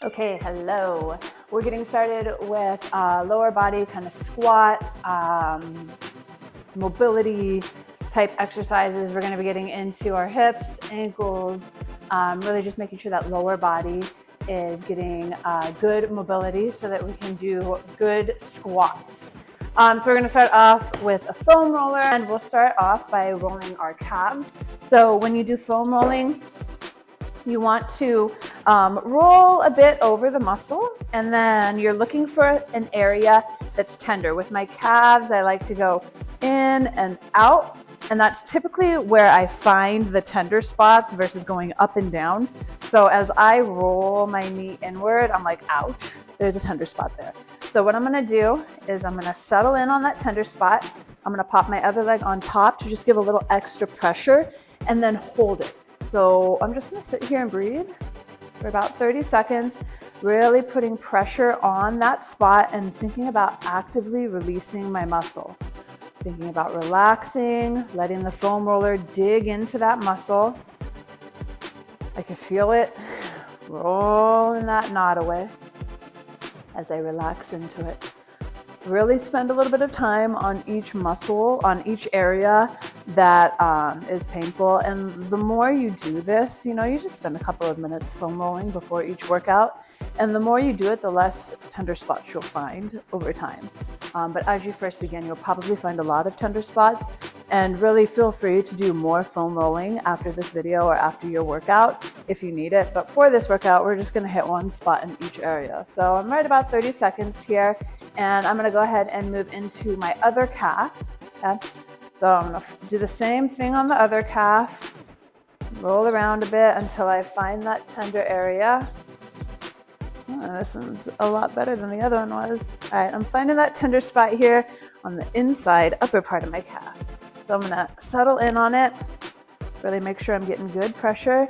Okay, hello. We're getting started with lower body kind of squat, mobility type exercises. We're going to be getting into our hips, ankles, really just making sure that lower body is getting good mobility so that we can do good squats. So we're going to start off with a foam roller, and we'll start off by rolling our calves. So when you do foam rolling, you want to roll a bit over the muscle, and then you're looking for an area that's tender. With my calves, I like to go in and out, and that's typically where I find the tender spots versus going up and down. So as I roll my knee inward, I'm like, ouch, there's a tender spot there. So what I'm gonna do is I'm gonna settle in on that tender spot. I'm gonna pop my other leg on top to just give a little extra pressure and then hold it. So I'm just gonna sit here and breathe for about 30 seconds, really putting pressure on that spot and thinking about actively releasing my muscle. Thinking about relaxing, letting the foam roller dig into that muscle. I can feel it rolling that knot away as I relax into it. Really spend a little bit of time on each muscle, on each area that is painful. And the more you do this, you just spend a couple of minutes foam rolling before each workout. And the more you do it, the less tender spots you'll find over time. But as you first begin, you'll probably find a lot of tender spots, and really feel free to do more foam rolling after this video or after your workout if you need it. But for this workout, we're just gonna hit one spot in each area. So I'm right about 30 seconds here, and I'm gonna go ahead and move into my other calf. Okay? So I'm gonna do the same thing on the other calf, roll around a bit until I find that tender area. Oh, this one's a lot better than the other one was. All right, I'm finding that tender spot here on the inside upper part of my calf. So I'm gonna settle in on it, really make sure I'm getting good pressure,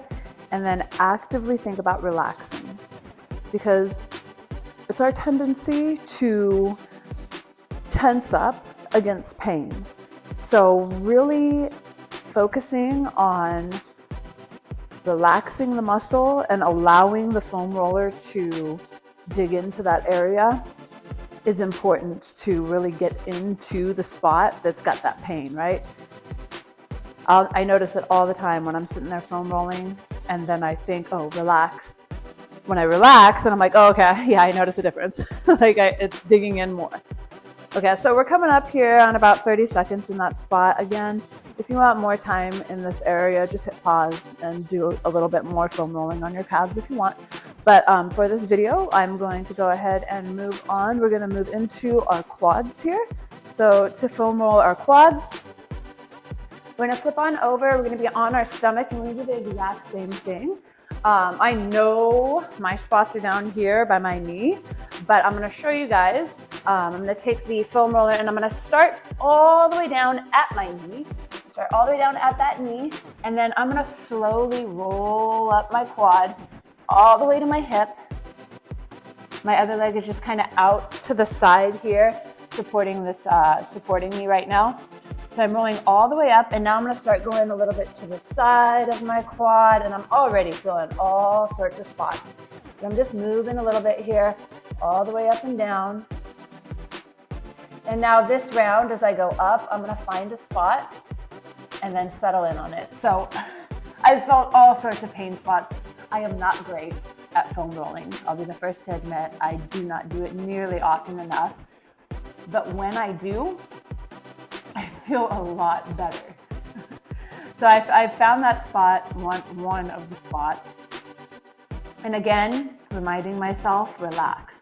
and then actively think about relaxing, because it's our tendency to tense up against pain. So really focusing on relaxing the muscle and allowing the foam roller to dig into that area is important to really get into the spot that's got that pain, right? I notice it all the time when I'm sitting there foam rolling, and then I think, oh, relax. When I relax, and I'm like, oh, okay, yeah, I notice a difference. It's digging in more. Okay, so we're coming up here on about 30 seconds in that spot. Again, if you want more time in this area, just hit pause and do a little bit more foam rolling on your calves if you want. But for this video, I'm going to go ahead and move on. We're gonna move into our quads here. So to foam roll our quads, we're gonna flip on over. We're gonna be on our stomach, and we're gonna do the exact same thing. I know my spots are down here by my knee, but I'm gonna show you guys. I'm gonna take the foam roller, and I'm gonna start all the way down at my knee. Start all the way down at that knee, and then I'm gonna slowly roll up my quad all the way to my hip. My other leg is just kind of out to the side here, supporting me right now. So I'm rolling all the way up, and now I'm gonna start going a little bit to the side of my quad, and I'm already feeling all sorts of spots. So I'm just moving a little bit here, all the way up and down. And now this round, as I go up, I'm gonna find a spot and then settle in on it. So I felt all sorts of pain spots. I am not great at foam rolling. I'll be the first to admit I do not do it nearly often enough. But when I do, I feel a lot better. So I found that spot, one of the spots. And again, reminding myself, relax.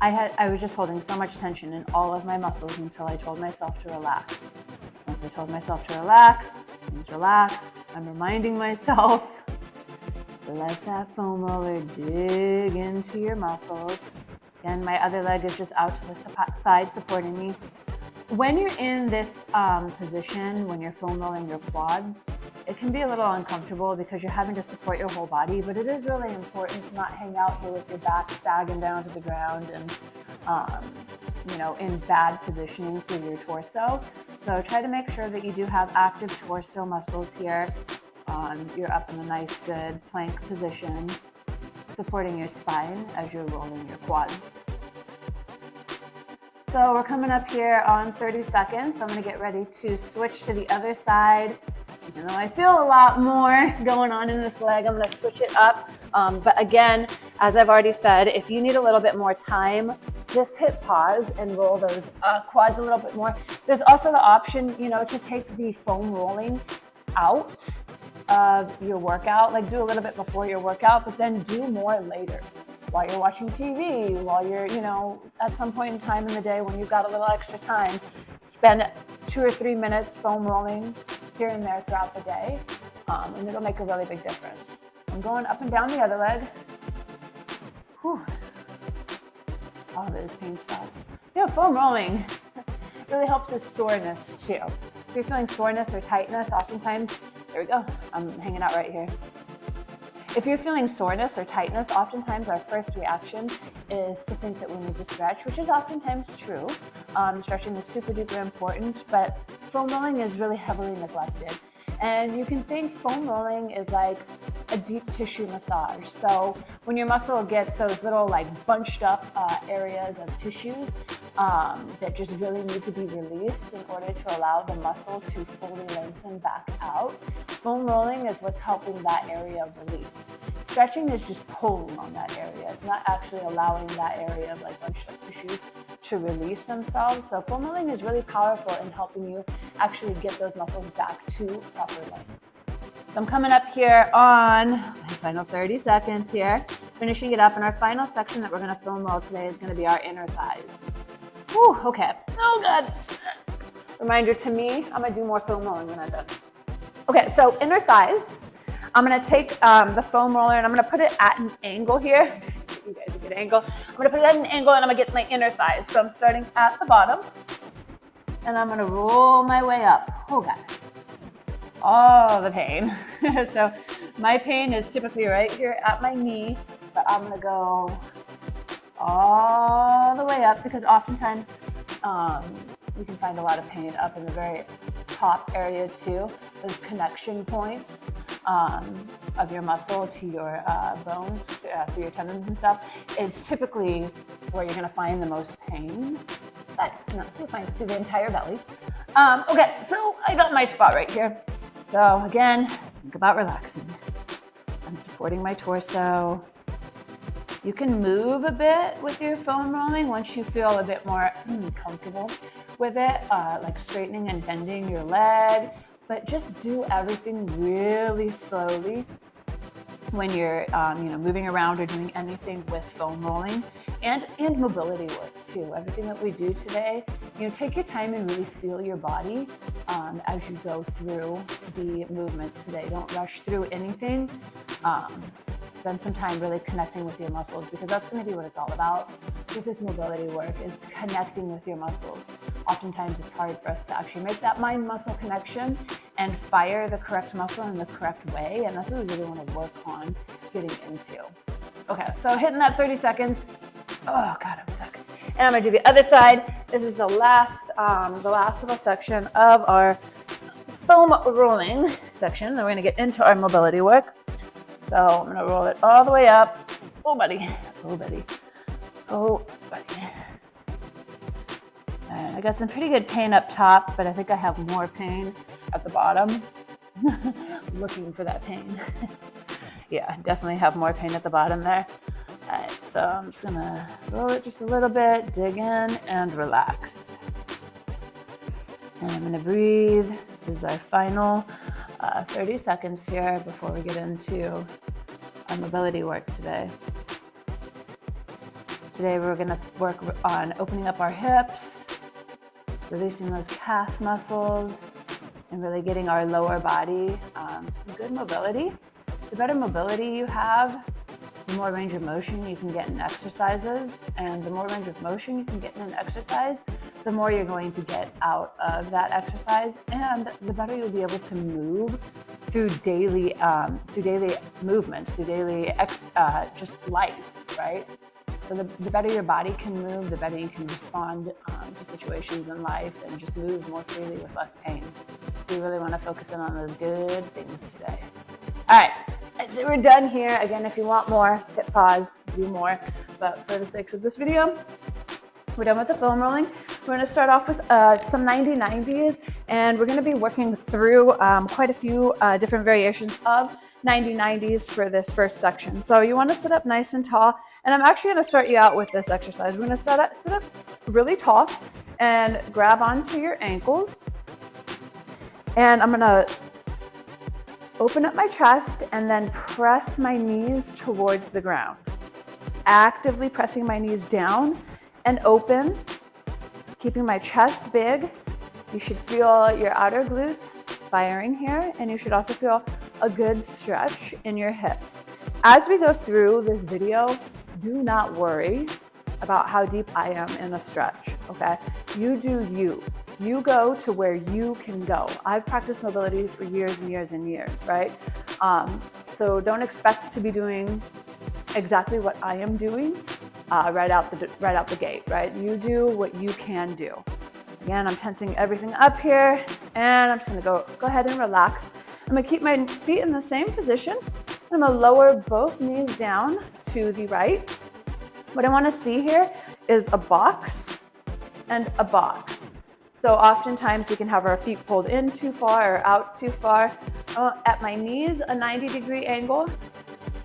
I was just holding so much tension in all of my muscles until I told myself to relax. Once I told myself to relax, things relaxed. I'm reminding myself to let that foam roller dig into your muscles. Again, my other leg is just out to the side supporting me. When you're in this position, when you're foam rolling your quads, it can be a little uncomfortable because you're having to support your whole body, but it is really important to not hang out here with your back sagging down to the ground and in bad positioning through your torso. So try to make sure that you do have active torso muscles here. You're up in a nice, good plank position. supporting your spine as you're rolling your quads. So we're coming up here on 30 seconds. I'm gonna get ready to switch to the other side. Even though I feel a lot more going on in this leg, I'm gonna switch it up. But again, as I've already said, if you need a little bit more time, just hit pause and roll those quads a little bit more. There's also the option, to take the foam rolling out of your workout, like do a little bit before your workout, but then do more later while you're watching TV, while you're, at some point in time in the day when you've got a little extra time, spend 2 or 3 minutes foam rolling here and there throughout the day, and it'll make a really big difference. I'm going up and down the other leg. Whew. All those pain spots. Foam rolling really helps with soreness too. If you're feeling soreness or tightness, oftentimes, there we go, I'm hanging out right here. If you're feeling soreness or tightness, oftentimes our first reaction is to think that we need to stretch, which is oftentimes true. Stretching is super duper important, but foam rolling is really heavily neglected. And you can think foam rolling is like a deep tissue massage. So when your muscle gets those little like bunched up areas of tissues that just really need to be released in order to allow the muscle to fully lengthen back out, foam rolling is what's helping that area release. Stretching is just pulling on that area. It's not actually allowing that area of like bunched up tissues to release themselves. So foam rolling is really powerful in helping you actually get those muscles back to proper length. So I'm coming up here on my final 30 seconds here, finishing it up. And our final section that we're gonna foam roll today is gonna be our inner thighs. Whew, okay, oh God. Reminder to me, I'm gonna do more foam rolling when I'm done. Okay, so inner thighs. I'm gonna take the foam roller and I'm gonna put it at an angle here. Give you guys a good angle. I'm gonna put it at an angle and I'm gonna get my inner thighs. So I'm starting at the bottom and I'm gonna roll my way up. Oh God. Oh, the pain. So my pain is typically right here at my knee, but I'm gonna go all the way up because oftentimes you can find a lot of pain up in the very top area too. Those connection points of your muscle to your bones, to your tendons and stuff, is typically where you're gonna find the most pain. But you'll find it through the entire belly. Okay, so I got my spot right here. So again, think about relaxing. I'm supporting my torso. You can move a bit with your foam rolling once you feel a bit more comfortable with it, like straightening and bending your leg, but just do everything really slowly when you're moving around or doing anything with foam rolling and mobility work too. Everything that we do today, take your time and really feel your body as you go through the movements today. Don't rush through anything. Spend some time really connecting with your muscles because that's going to be what it's all about with this mobility work, is connecting with your muscles. Oftentimes it's hard for us to actually make that mind-muscle connection and fire the correct muscle in the correct way, and that's what we really want to work on getting into. Okay, so hitting that 30 seconds. Oh God, I'm stuck. And I'm gonna do the other side. This is the last little section of our foam rolling section. Then we're gonna get into our mobility work. So I'm gonna roll it all the way up. Oh buddy, oh buddy, oh buddy. And I got some pretty good pain up top, but I think I have more pain at the bottom. Looking for that pain. Yeah, definitely have more pain at the bottom there. All right, so I'm just gonna roll it just a little bit, dig in and relax. And I'm gonna breathe. This is our final 30 seconds here before we get into our mobility work today. Today we're gonna work on opening up our hips, releasing those calf muscles, and really getting our lower body some good mobility. The better mobility you have, the more range of motion you can get in exercises, and the more range of motion you can get in an exercise, the more you're going to get out of that exercise, and the better you'll be able to move through daily movements, through daily just life, right? So the better your body can move, the better you can respond to situations in life and just move more freely with less pain. We really want to focus in on those good things today. All right, I'd say we're done here. Again, if you want more, hit pause, do more. But for the sake of this video, we're done with the foam rolling. We're going to start off with some 90-90s, and we're going to be working through quite a few different variations of 90-90s for this first section. So you want to sit up nice and tall, and I'm actually going to start you out with this exercise. We're going to sit up really tall and grab onto your ankles, and I'm going to open up my chest and then press my knees towards the ground, actively pressing my knees down and open, keeping my chest big. You should feel your outer glutes firing here, and you should also feel a good stretch in your hips. As we go through this video, do not worry about how deep I am in a stretch, okay? You do you. You go to where you can go. I've practiced mobility for years and years and years, right? So don't expect to be doing exactly what I am doing right out the gate, right? You do what you can do. Again, I'm tensing everything up here, and I'm just gonna go ahead and relax. I'm gonna keep my feet in the same position. I'm gonna lower both knees down to the right. What I wanna see here is a box and a box. So oftentimes we can have our feet pulled in too far or out too far. At my knees, a 90-degree angle.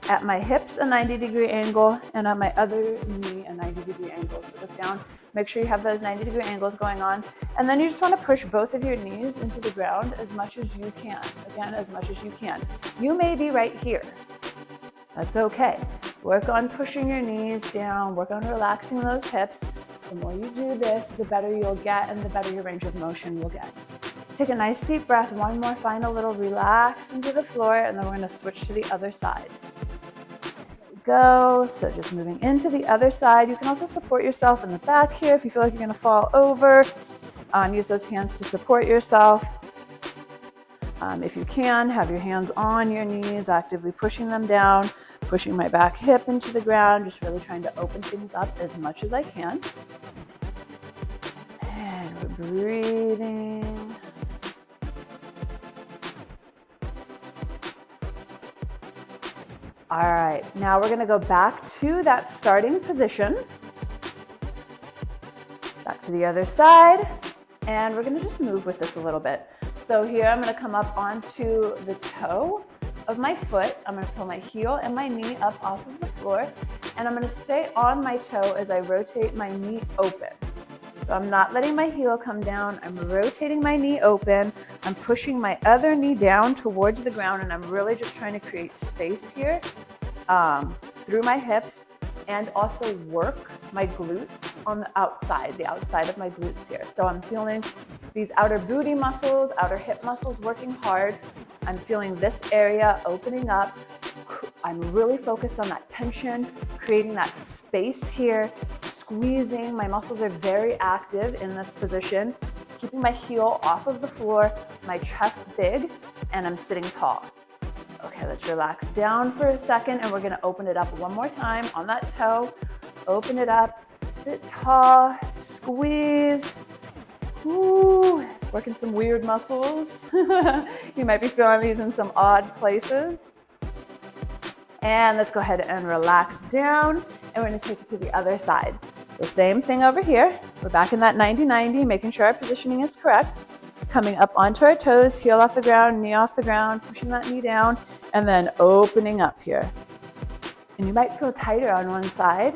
At my hips, a 90-degree angle. And on my other knee, a 90-degree angle. So look down. Make sure you have those 90-degree angles going on. And then you just want to push both of your knees into the ground as much as you can. Again, as much as you can. You may be right here. That's okay. Work on pushing your knees down. Work on relaxing those hips. The more you do this, the better you'll get and the better your range of motion will get. Take a nice deep breath. One more final little relax into the floor, and then we're going to switch to the other side. There we go. So just moving into the other side. You can also support yourself in the back here if you feel like you're going to fall over. Use those hands to support yourself. If you can, have your hands on your knees, actively pushing them down, pushing my back hip into the ground, just really trying to open things up as much as I can. And we're breathing. All right, now we're gonna go back to that starting position. Back to the other side, and we're gonna just move with this a little bit. So here I'm gonna come up onto the toe of my foot. I'm gonna pull my heel and my knee up off of the floor, and I'm gonna stay on my toe as I rotate my knee open. So I'm not letting my heel come down. I'm rotating my knee open. I'm pushing my other knee down towards the ground, and I'm really just trying to create space here through my hips, and also work my glutes on the outside of my glutes here. So I'm feeling these outer booty muscles, outer hip muscles working hard. I'm feeling this area opening up. I'm really focused on that tension, creating that space here, squeezing. My muscles are very active in this position, keeping my heel off of the floor, my chest big, and I'm sitting tall. Okay, let's relax down for a second, and we're gonna open it up one more time on that toe. Open it up, sit tall, squeeze. Ooh, working some weird muscles. You might be feeling these in some odd places. And let's go ahead and relax down, and we're gonna take it to the other side. The same thing over here. We're back in that 90-90, making sure our positioning is correct. Coming up onto our toes, heel off the ground, knee off the ground, pushing that knee down, and then opening up here. And you might feel tighter on one side.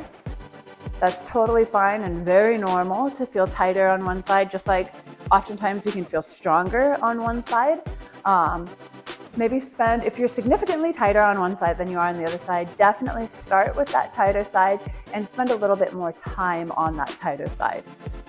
That's totally fine and very normal to feel tighter on one side, just like oftentimes we can feel stronger on one side. Maybe if you're significantly tighter on one side than you are on the other side, definitely start with that tighter side and spend a little bit more time on that tighter side.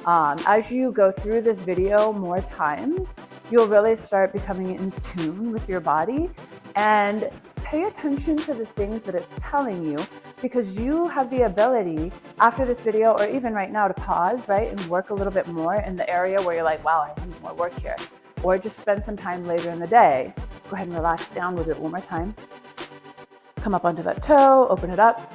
As you go through this video more times, you'll really start becoming in tune with your body and pay attention to the things that it's telling you, because you have the ability after this video or even right now to pause, right, and work a little bit more in the area where you're like, wow, I need more work here. Or just spend some time later in the day. Go ahead and relax down. We'll do it one more time. Come up onto that toe, open it up.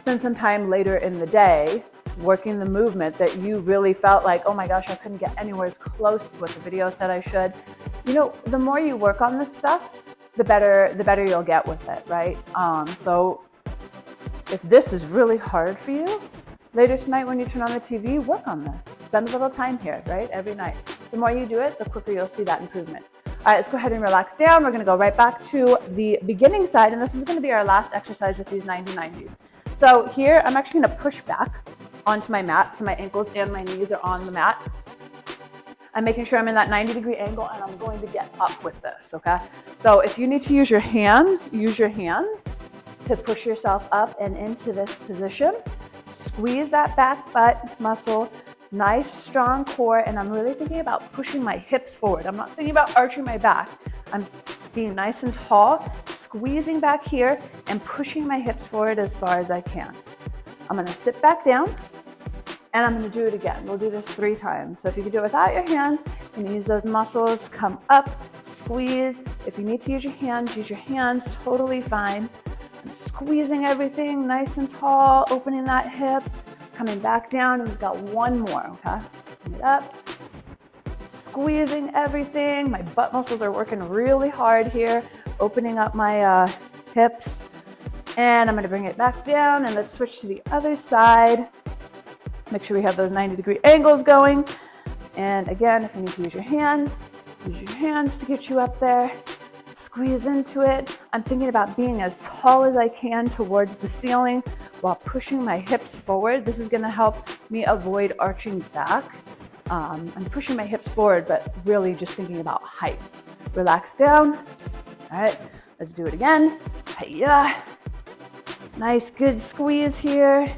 Spend some time later in the day working the movement that you really felt like, oh my gosh, I couldn't get anywhere as close to what the video said I should. You know, the more you work on this stuff, the better you'll get with it, right? So if this is really hard for you, later tonight when you turn on the TV, work on this. Spend a little time here, right? Every night. The more you do it, the quicker you'll see that improvement. All right, let's go ahead and relax down. We're gonna go right back to the beginning side, and this is gonna be our last exercise with these 90-90s. So here, I'm actually gonna push back onto my mat, so my ankles and my knees are on the mat. I'm making sure I'm in that 90-degree angle, and I'm going to get up with this, okay? So if you need to use your hands to push yourself up and into this position. Squeeze that back butt muscle, nice strong core, and I'm really thinking about pushing my hips forward. I'm not thinking about arching my back. I'm being nice and tall, squeezing back here and pushing my hips forward as far as I can. I'm gonna sit back down and I'm gonna do it again. We'll do this 3 times. So if you can do it without your hand, you can use those muscles, come up, squeeze. If you need to use your hands, totally fine. I'm squeezing everything nice and tall, opening that hip, coming back down, and we've got one more, okay? Bring it up, squeezing everything. My butt muscles are working really hard here, opening up my hips, and I'm gonna bring it back down, and let's switch to the other side. Make sure we have those 90-degree angles going, and again, if you need to use your hands to get you up there. Squeeze into it. I'm thinking about being as tall as I can towards the ceiling while pushing my hips forward. This is going to help me avoid arching back. I'm pushing my hips forward, but really just thinking about height. Relax down. All right, let's do it again. Hi-ya. Nice, good squeeze here.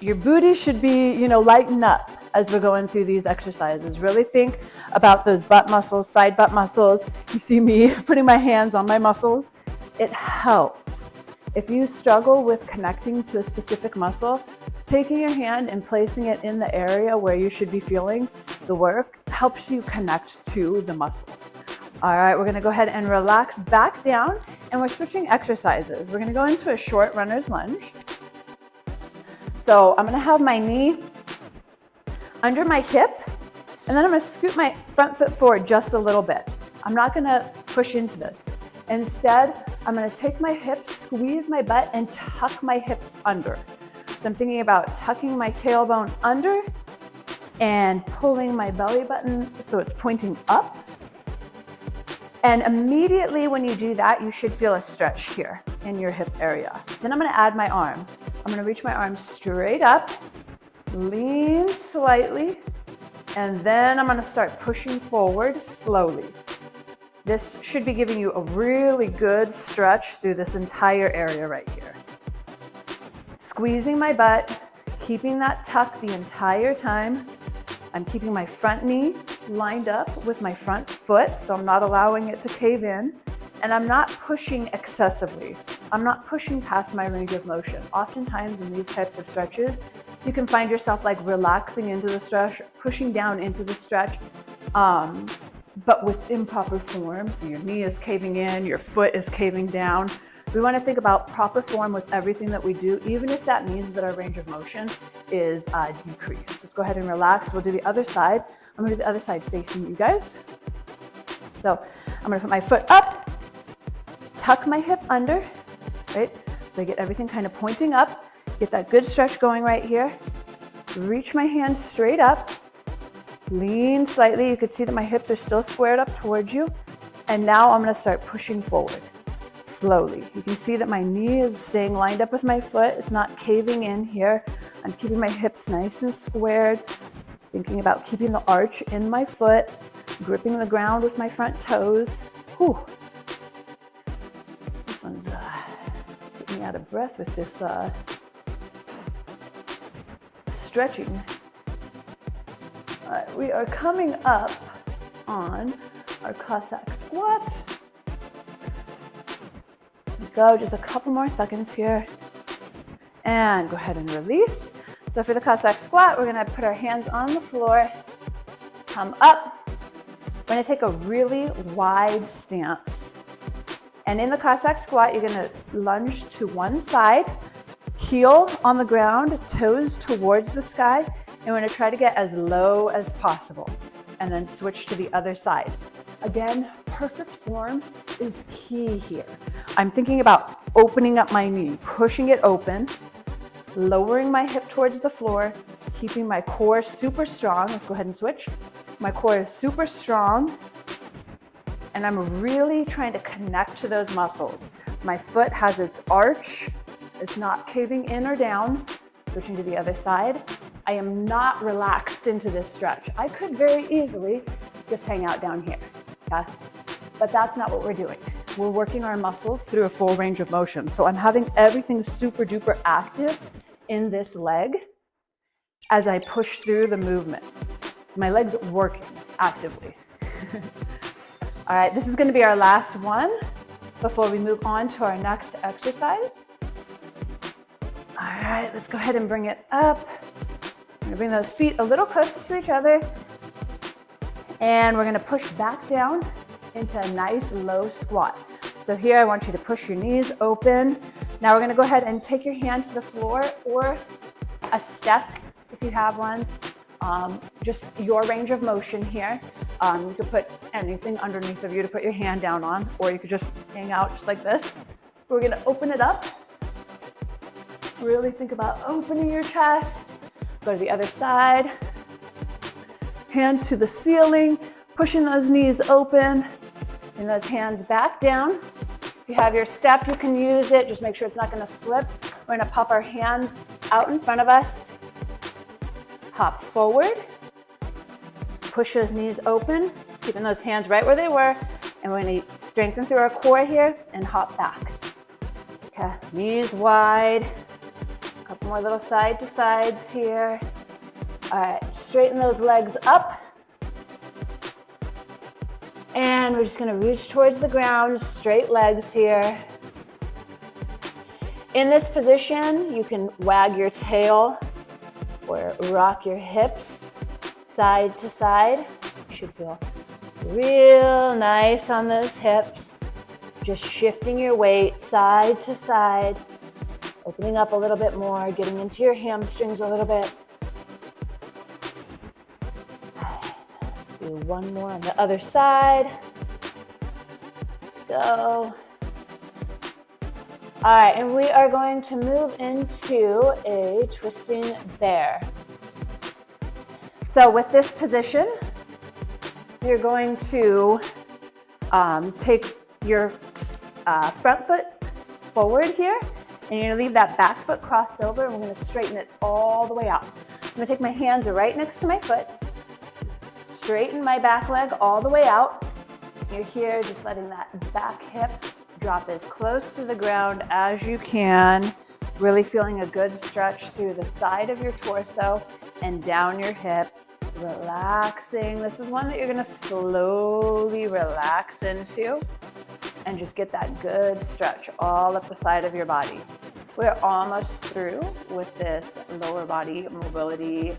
Your booty should be, lighten up as we're going through these exercises. Really think about those butt muscles, side butt muscles. You see me putting my hands on my muscles. It helps. If you struggle with connecting to a specific muscle, taking your hand and placing it in the area where you should be feeling the work helps you connect to the muscle. All right, we're gonna go ahead and relax back down, and we're switching exercises. We're gonna go into a short runner's lunge. So I'm gonna have my knee under my hip, and then I'm gonna scoot my front foot forward just a little bit. I'm not gonna push into this. Instead, I'm gonna take my hips, squeeze my butt, and tuck my hips under. So I'm thinking about tucking my tailbone under and pulling my belly button so it's pointing up. And immediately when you do that, you should feel a stretch here in your hip area. Then I'm gonna add my arm. I'm gonna reach my arm straight up, lean slightly, and then I'm gonna start pushing forward slowly. This should be giving you a really good stretch through this entire area right here. Squeezing my butt, keeping that tuck the entire time. I'm keeping my front knee lined up with my front foot, so I'm not allowing it to cave in. And I'm not pushing excessively. I'm not pushing past my range of motion. Oftentimes in these types of stretches, you can find yourself like relaxing into the stretch, pushing down into the stretch, but with improper form. So your knee is caving in, your foot is caving down. We want to think about proper form with everything that we do, even if that means that our range of motion is decreased. Let's go ahead and relax. We'll do the other side. I'm going to do the other side facing you guys. So I'm going to put my foot up, tuck my hip under, right? So I get everything kind of pointing up, get that good stretch going right here. Reach my hand straight up, lean slightly. You can see that my hips are still squared up towards you. And now I'm going to start pushing forward slowly. You can see that my knee is staying lined up with my foot. It's not caving in here. I'm keeping my hips nice and squared, thinking about keeping the arch in my foot, gripping the ground with my front toes. Whew. This one's getting me out of breath with this stretching. All right, we are coming up on our Cossack squat. Go, just a couple more seconds here. And go ahead and release. So for the Cossack squat, we're gonna put our hands on the floor, come up. We're gonna take a really wide stance. And in the Cossack squat, you're gonna lunge to one side, heel on the ground, toes towards the sky, and we're gonna try to get as low as possible. And then switch to the other side. Again, perfect form is key here. I'm thinking about opening up my knee, pushing it open, lowering my hip towards the floor, keeping my core super strong. Let's go ahead and switch. My core is super strong, and I'm really trying to connect to those muscles. My foot has its arch. It's not caving in or down. Switching to the other side. I am not relaxed into this stretch. I could very easily just hang out down here, okay? But that's not what we're doing. We're working our muscles through a full range of motion. So I'm having everything super duper active in this leg as I push through the movement. My leg's working actively. All right, this is gonna be our last one before we move on to our next exercise. All right, let's go ahead and bring it up. I'm gonna bring those feet a little closer to each other. And we're gonna push back down into a nice low squat. So here I want you to push your knees open. Now we're gonna go ahead and take your hand to the floor or a step if you have one. Just your range of motion here. You could put anything underneath of you to put your hand down on, or you could just hang out just like this. We're gonna open it up. Really think about opening your chest. Go to the other side. Hand to the ceiling, pushing those knees open, and those hands back down. If you have your step, you can use it. Just make sure it's not gonna slip. We're gonna pop our hands out in front of us. Hop forward. Push those knees open, keeping those hands right where they were. And we're gonna strengthen through our core here and hop back. Okay, knees wide. A couple more little side to sides here. All right, straighten those legs up. And we're just gonna reach towards the ground, straight legs here. In this position, you can wag your tail or rock your hips side to side. You should feel real nice on those hips. Just shifting your weight side to side, opening up a little bit more, getting into your hamstrings a little bit. Do one more on the other side. Go. All right, and we are going to move into a twisting bear. So with this position, you're going to take your front foot forward here, and you're gonna leave that back foot crossed over, and we're gonna straighten it all the way out. I'm gonna take my hands right next to my foot, straighten my back leg all the way out. You're here just letting that back hip drop as close to the ground as you can, really feeling a good stretch through the side of your torso and down your hip, relaxing. This is one that you're gonna slowly relax into and just get that good stretch all up the side of your body. We're almost through with this lower body mobility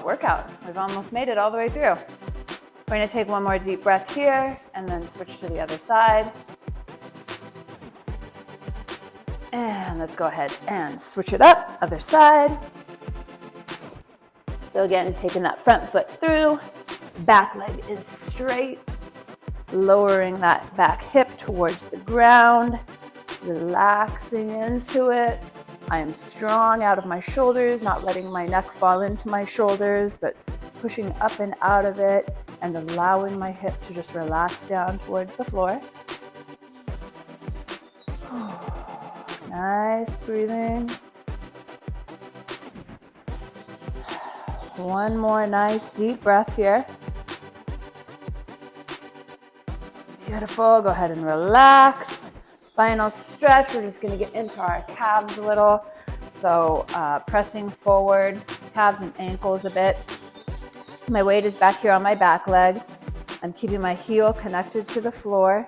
workout. We've almost made it all the way through. We're gonna take one more deep breath here and then switch to the other side. And let's go ahead and switch it up, other side. So again, taking that front foot through, back leg is straight, lowering that back hip towards the ground, relaxing into it. I am strong out of my shoulders, not letting my neck fall into my shoulders, but pushing up and out of it and allowing my hip to just relax down towards the floor. Nice breathing. One more nice deep breath here. Beautiful. Go ahead and relax. Final stretch. We're just going to get into our calves a little. So pressing forward, calves and ankles a bit. My weight is back here on my back leg. I'm keeping my heel connected to the floor,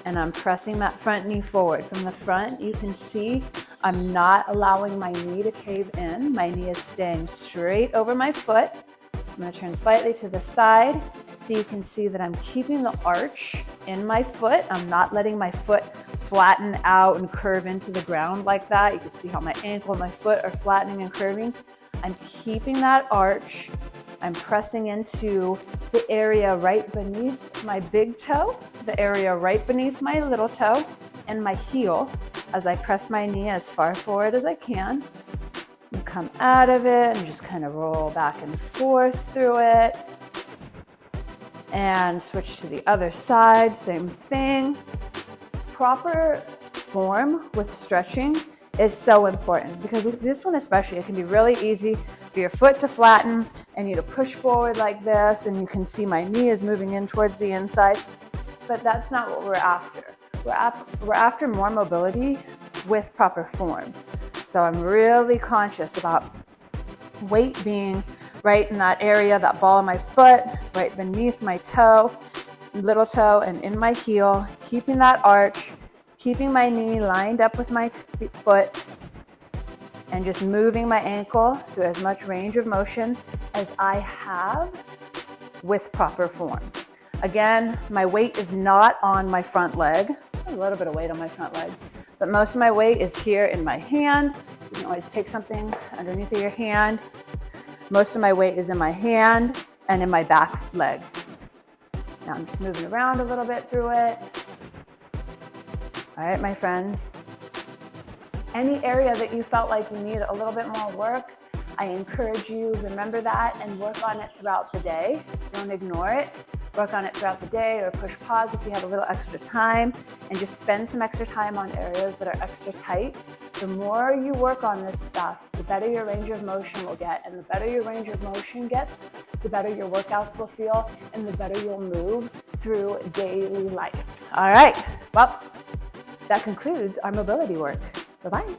and I'm pressing that front knee forward. From the front, you can see I'm not allowing my knee to cave in. My knee is staying straight over my foot. I'm going to turn slightly to the side so you can see that I'm keeping the arch in my foot. I'm not letting my foot flatten out and curve into the ground like that. You can see how my ankle and my foot are flattening and curving. I'm keeping that arch I'm pressing into the area right beneath my big toe, the area right beneath my little toe, and my heel as I press my knee as far forward as I can. And come out of it and just kind of roll back and forth through it. And switch to the other side, same thing. Proper form with stretching is so important because this one especially, it can be really easy for your foot to flatten and you to push forward like this, and you can see my knee is moving in towards the inside, but that's not what we're after. We're after more mobility with proper form. So I'm really conscious about weight being right in that area, that ball of my foot, right beneath my toe, little toe, and in my heel, keeping that arch, keeping my knee lined up with my foot, and just moving my ankle through as much range of motion as I have with proper form. Again, my weight is not on my front leg. A little bit of weight on my front leg, but most of my weight is here in my hand. You can always take something underneath of your hand. Most of my weight is in my hand and in my back leg. Now I'm just moving around a little bit through it. All right, my friends. Any area that you felt like you need a little bit more work, I encourage you, remember that and work on it throughout the day. Don't ignore it. Work on it throughout the day, or push pause if you have a little extra time, and just spend some extra time on areas that are extra tight. The more you work on this stuff, the better your range of motion will get, and the better your range of motion gets, the better your workouts will feel, and the better you'll move through daily life. All right, well, that concludes our mobility work. Bye-bye.